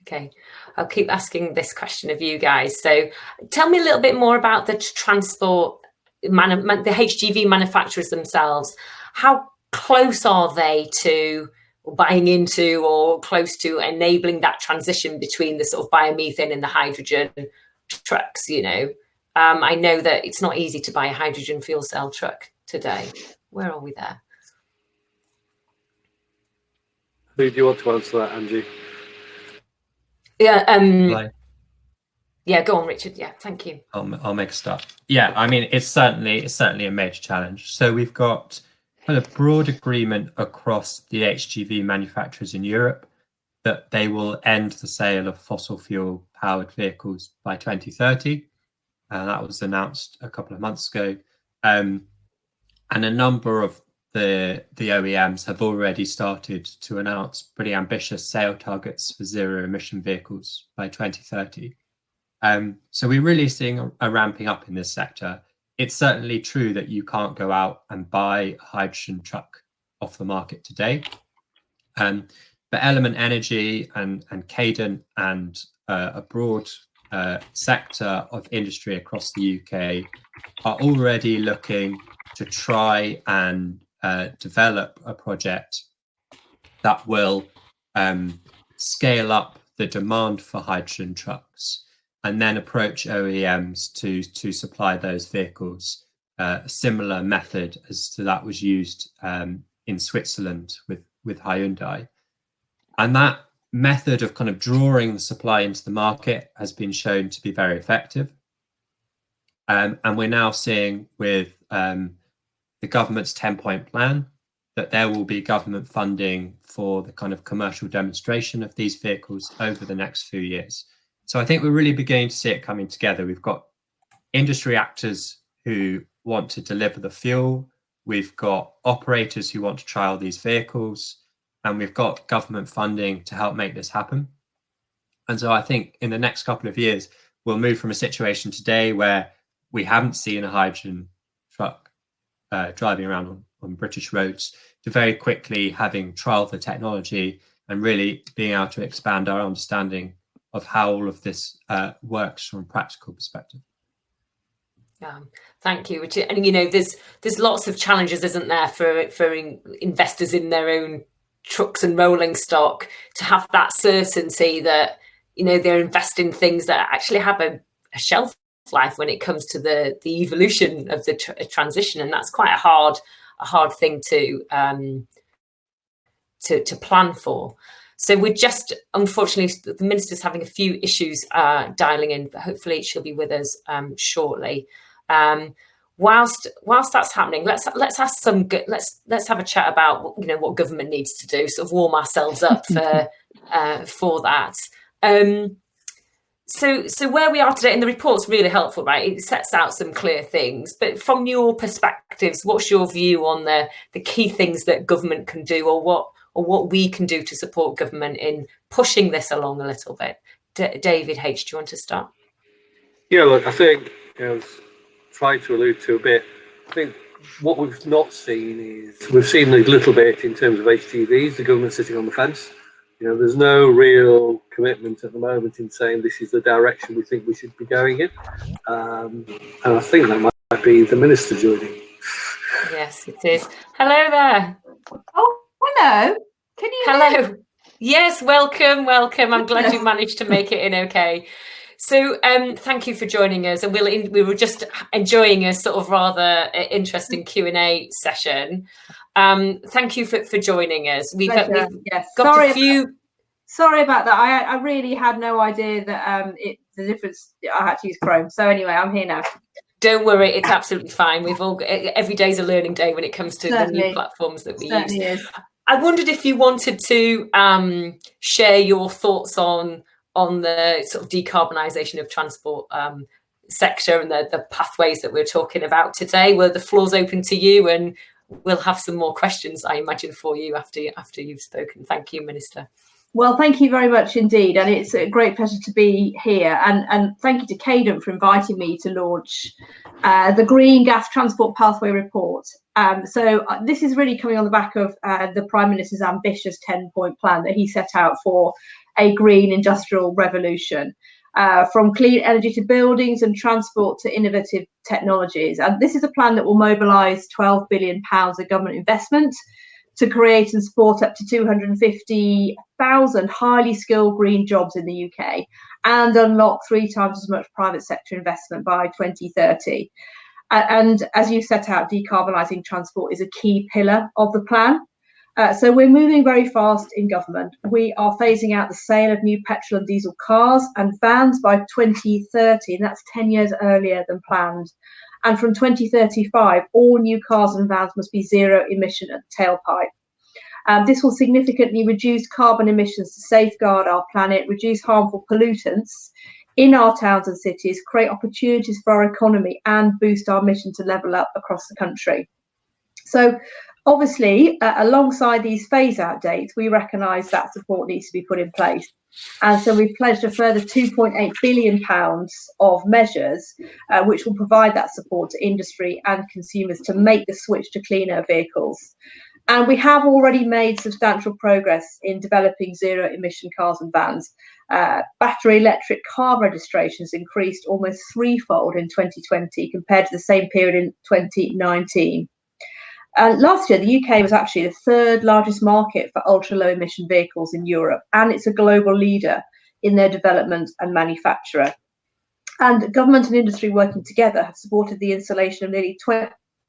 Okay, I'll keep asking this question of you guys. So tell me a little bit more about the transport, the HGV manufacturers themselves. How close are they to buying into or close to enabling that transition between the sort of biomethane and the hydrogen trucks? I know that it's not easy to buy a hydrogen fuel cell truck today. Where are we there? Who do you want to answer that, Angie? Yeah. Yeah, go on, Richard. Yeah, thank you. I'll make a start. Yeah, I mean, it's certainly a major challenge. So we've got kind of broad agreement across the HGV manufacturers in Europe that they will end the sale of fossil fuel powered vehicles by 2030. That was announced a couple of months ago. And a number of the OEMs have already started to announce pretty ambitious sale targets for zero emission vehicles by 2030. So we're really seeing a ramping up in this sector. It's certainly true that you can't go out and buy a hydrogen truck off the market today. But Element Energy and Cadent and a broad sector of industry across the UK are already looking to try and develop a project that will scale up the demand for hydrogen trucks and then approach OEMs to supply those vehicles. A similar method as to that was used in Switzerland with Hyundai. And that method of kind of drawing the supply into the market has been shown to be very effective. And we're now seeing with the government's 10-point plan that there will be government funding for the kind of commercial demonstration of these vehicles over the next few years. So I think we're really beginning to see it coming together. We've got industry actors who want to deliver the fuel. We've got operators who want to trial these vehicles, and we've got government funding to help make this happen. And so I think in the next couple of years, we'll move from a situation today where we haven't seen a hydrogen truck driving around on British roads to very quickly having trialed the technology and really being able to expand our understanding of how all of this works from a practical perspective. Thank you. And there's lots of challenges, isn't there, for investors in their own trucks and rolling stock to have that certainty that they're investing in things that actually have a shelf life when it comes to the evolution of the transition, and that's quite a hard thing to plan for. So we're just, unfortunately, the minister's having a few issues dialing in, but hopefully she'll be with us shortly. Whilst that's happening, let's ask let's have a chat about what government needs to do, sort of warm ourselves up for that. So where we are today, and the report's really helpful, right? It sets out some clear things. But from your perspectives, what's your view on the key things that government can do, or what we can do to support government in pushing this along a little bit? David H, do you want to start? Yeah, look, I think as tried to allude to a bit, I think what we've not seen is we've seen a little bit in terms of HGVs, the government sitting on the fence. There's no real commitment at the moment in saying this is the direction we think we should be going in. And I think that might be the minister joining. Yes, it is. Hello there. Oh, hello. Can you Hello. hear me? Yes, welcome. I'm glad you managed to make it in okay. So thank you for joining us. And we were just enjoying a sort of rather interesting Q&A session. Thank you for joining us. We've got Sorry about that. I really had no idea that the difference. I had to use Chrome. So anyway, I'm here now. Don't worry, it's absolutely fine. We've all every day's a learning day when it comes to the new platforms that we use. Is. I wondered if you wanted to share your thoughts on the sort of decarbonisation of transport sector and the pathways that we're talking about today. Well, the floor's open to you, and we'll have some more questions, I imagine, for you after you've spoken. Thank you, Minister. Well, thank you very much indeed, and it's a great pleasure to be here. And thank you to Caden for inviting me to launch the Green Gas Transport Pathway Report. So this is really coming on the back of the Prime Minister's ambitious 10-point plan that he set out for a green industrial revolution, from clean energy to buildings and transport to innovative technologies. And this is a plan that will mobilise £12 billion of government investment to create and support up to 250,000 highly skilled green jobs in the UK and unlock 3 times as much private sector investment by 2030. And as you set out, decarbonising transport is a key pillar of the plan. So we're moving very fast in government. We are phasing out the sale of new petrol and diesel cars and vans by 2030, and that's 10 years earlier than planned. And from 2035, all new cars and vans must be zero emission at the tailpipe. This will significantly reduce carbon emissions to safeguard our planet, reduce harmful pollutants in our towns and cities, create opportunities for our economy, and boost our mission to level up across the country. So obviously, alongside these phase-out dates, we recognise that support needs to be put in place. And so we've pledged a further £2.8 billion of measures, which will provide that support to industry and consumers to make the switch to cleaner vehicles. And we have already made substantial progress in developing zero emission cars and vans. Battery electric car registrations increased almost threefold in 2020 compared to the same period in 2019. Last year, the UK was actually the third largest market for ultra low emission vehicles in Europe, and it's a global leader in their development and manufacture. And government and industry working together have supported the installation of nearly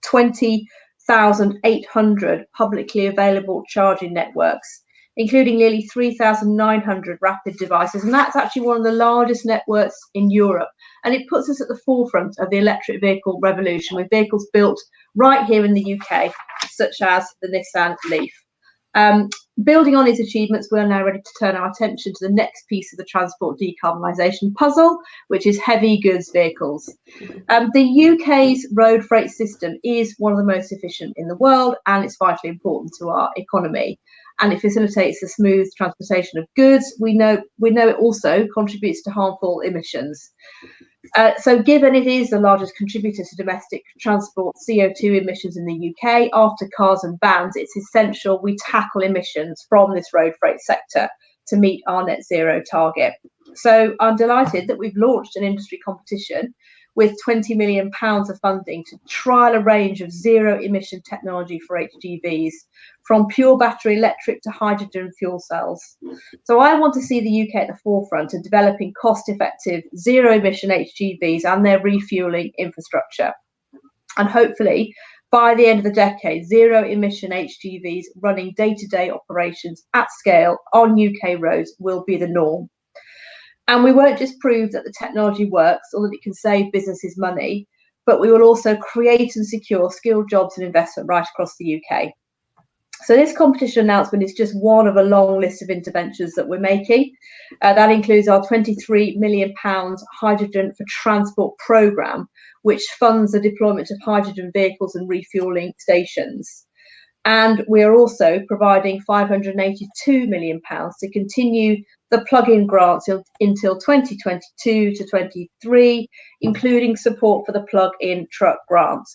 20,800 publicly available charging networks, including nearly 3,900 rapid devices. And that's actually one of the largest networks in Europe. And it puts us at the forefront of the electric vehicle revolution, with vehicles built right here in the UK, such as the Nissan Leaf. Building on these achievements, we're now ready to turn our attention to the next piece of the transport decarbonisation puzzle, which is heavy goods vehicles. The UK's road freight system is one of the most efficient in the world, and it's vitally important to our economy. And it facilitates the smooth transportation of goods. We know it also contributes to harmful emissions. So given it is the largest contributor to domestic transport CO2 emissions in the UK after cars and vans, it's essential we tackle emissions from this road freight sector to meet our net zero target. So I'm delighted that we've launched an industry competition with £20 million of funding to trial a range of zero emission technology for HGVs, from pure battery electric to hydrogen fuel cells. So I want to see the UK at the forefront of developing cost-effective zero-emission HGVs and their refuelling infrastructure. And hopefully, by the end of the decade, zero-emission HGVs running day-to-day operations at scale on UK roads will be the norm. And we won't just prove that the technology works or that it can save businesses money, but we will also create and secure skilled jobs and investment right across the UK. So this competition announcement is just one of a long list of interventions that we're making. That includes our £23 million Hydrogen for Transport programme, which funds the deployment of hydrogen vehicles and refuelling stations. And we are also providing £582 million to continue the plug-in grants until 2022 to 23, including support for the plug-in truck grant.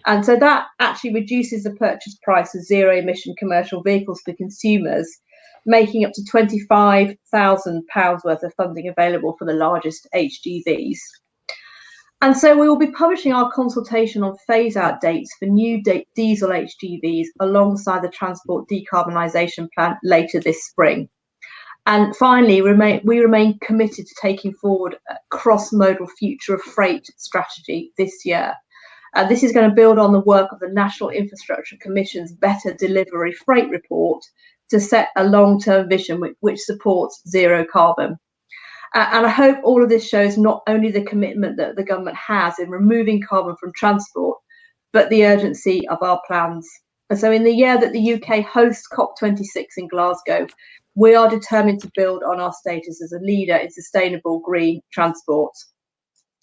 And so that actually reduces the purchase price of zero-emission commercial vehicles for consumers, making up to £25,000 worth of funding available for the largest HGVs. And so we will be publishing our consultation on phase-out dates for new diesel HGVs alongside the Transport Decarbonisation Plan later this spring. And finally, we remain committed to taking forward a cross-modal future of freight strategy this year. This is going to build on the work of the National Infrastructure Commission's Better Delivery Freight Report to set a long-term vision which supports zero carbon. And I hope all of this shows not only the commitment that the government has in removing carbon from transport, but the urgency of our plans. And so in the year that the UK hosts COP26 in Glasgow, we are determined to build on our status as a leader in sustainable green transport.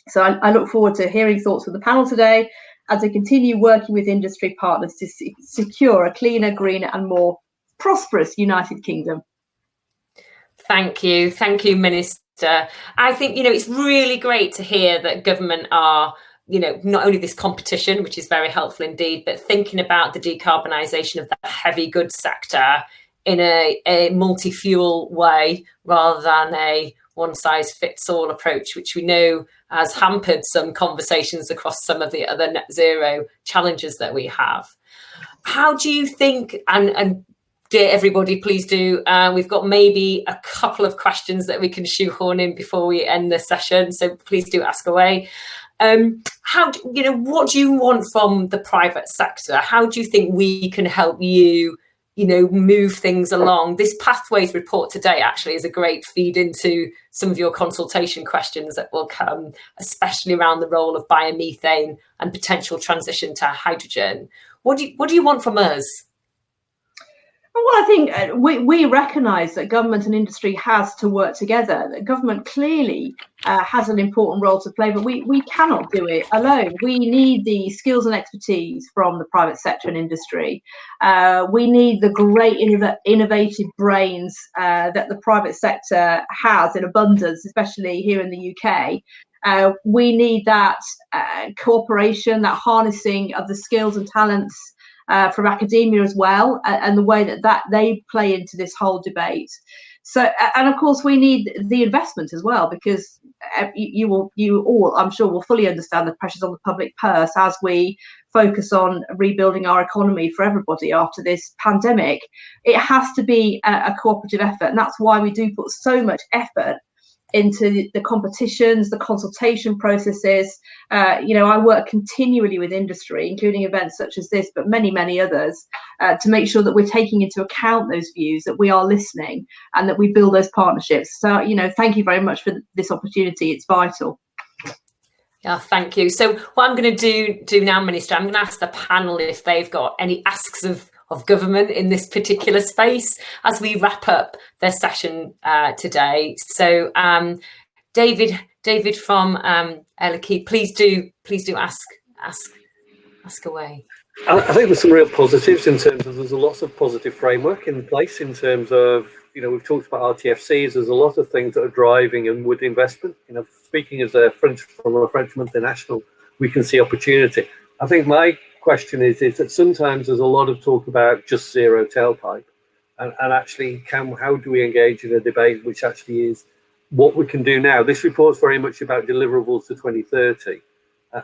So I look forward to hearing thoughts from the panel today as I continue working with industry partners to secure a cleaner, greener and more prosperous United Kingdom. Thank you, Minister. I think, it's really great to hear that government are, not only this competition, which is very helpful indeed, but thinking about the decarbonisation of the heavy goods sector in a multi-fuel way rather than a one-size-fits-all approach, which we know has hampered some conversations across some of the other net zero challenges that we have. How do you think, and dear everybody, please do, we've got maybe a couple of questions that we can shoehorn in before we end the session, so please do ask away. What do you want from the private sector? How do you think we can help you move things along? This Pathways report today actually is a great feed into some of your consultation questions that will come, especially around the role of biomethane and potential transition to hydrogen. What do you want from us? Well, I think we recognise that government and industry has to work together. The government clearly has an important role to play, but we cannot do it alone. We need the skills and expertise from the private sector and industry. We need the great innovative brains that the private sector has in abundance, especially here in the UK. We need that cooperation, that harnessing of the skills and talents from academia as well, and the way that they play into this whole debate. So, and of course, we need the investment as well, because you all, I'm sure, will fully understand the pressures on the public purse as we focus on rebuilding our economy for everybody after this pandemic. It has to be a cooperative effort, and that's why we do put so much effort into the competitions, the consultation processes. I work continually with industry, including events such as this, but many others, to make sure that we're taking into account those views, that we are listening, and that we build those partnerships. So, thank you very much for this opportunity. It's vital. Yeah, thank you. So what I'm going to do now, Minister, I'm going to ask the panel if they've got any asks of government in this particular space as we wrap up their session today. So David from Eliki, please do ask away. I think there's some real positives in terms of there's a lot of positive framework in place in terms of, we've talked about RTFCs. There's a lot of things that are driving and with investment. Speaking as from a French multinational, we can see opportunity. I think my question is that sometimes there's a lot of talk about just zero tailpipe, and actually, how do we engage in a debate which actually is what we can do now? This report's very much about deliverables to 2030.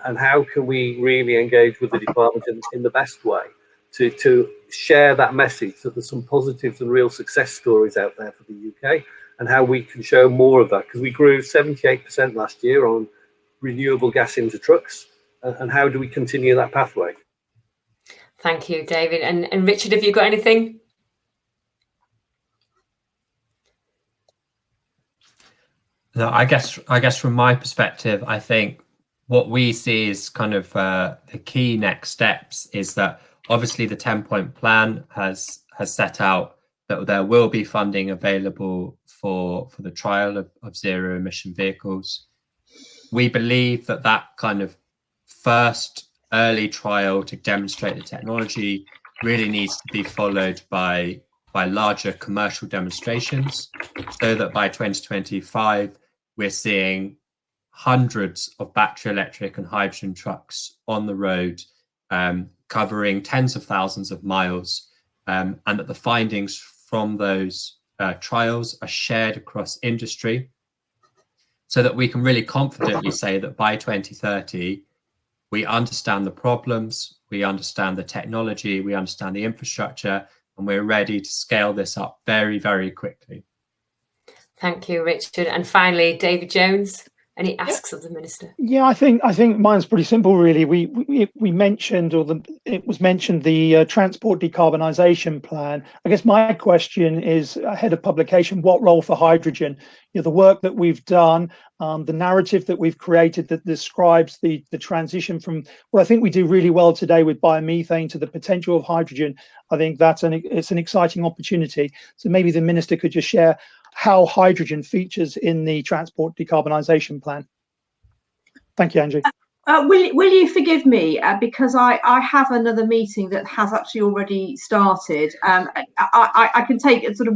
And how can we really engage with the department in the best way to share that message that there's some positives and real success stories out there for the UK, and how we can show more of that, because we grew 78% last year on renewable gas into trucks, and how do we continue that pathway? Thank you, David. And Richard, have you got anything? No, I guess from my perspective, I think what we see is kind of the key next steps is that obviously the 10-point plan has set out that there will be funding available for the trial of zero emission vehicles. We believe that kind of first early trial to demonstrate the technology really needs to be followed by larger commercial demonstrations, so that by 2025 we're seeing hundreds of battery electric and hydrogen trucks on the road, covering tens of thousands of miles, and that the findings from those trials are shared across industry, so that we can really confidently say that by 2030 we understand the problems, we understand the technology, we understand the infrastructure, and we're ready to scale this up very, very quickly. Thank you, Richard. And finally, David Jones. Any asks of the minister? Yeah, I think mine's pretty simple, really. We mentioned, it was mentioned, the transport decarbonisation plan. I guess my question is, ahead of publication, what role for hydrogen? The work that we've done, the narrative that we've created that describes the transition from what I think we do really well today with biomethane to the potential of hydrogen. I think it's an exciting opportunity. So maybe the minister could just share how hydrogen features in the transport decarbonisation plan. Thank you, Angie. Will you forgive me, because I have another meeting that has actually already started. I can take sort of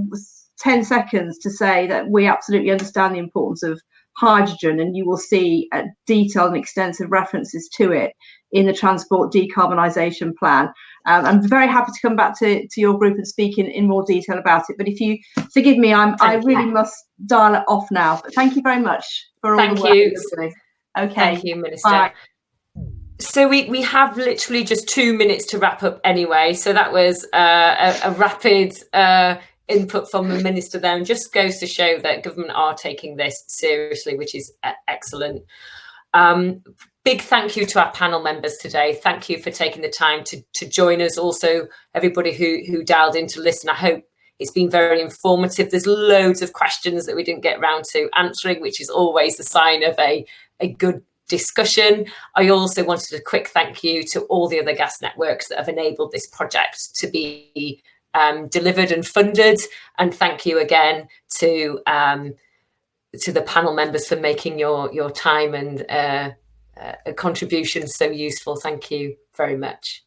10 seconds to say that we absolutely understand the importance of hydrogen, and you will see detailed and extensive references to it in the transport decarbonisation plan. I'm very happy to come back to your group and speak in more detail about it. But if you forgive me, I really must dial it off now. But thank you very much for all the work you're doing. Okay. Thank you, Minister. Bye. So we have literally just 2 minutes to wrap up anyway. So that was a rapid input from the minister there, and just goes to show that government are taking this seriously, which is excellent. Big thank you to our panel members today. Thank you for taking the time to join us. Also, everybody who dialed in to listen. I hope it's been very informative. There's loads of questions that we didn't get around to answering, which is always the sign of a good discussion. I also wanted a quick thank you to all the other gas networks that have enabled this project to be delivered and funded. And thank you again to the panel members for making your time and contributions so useful. Thank you very much.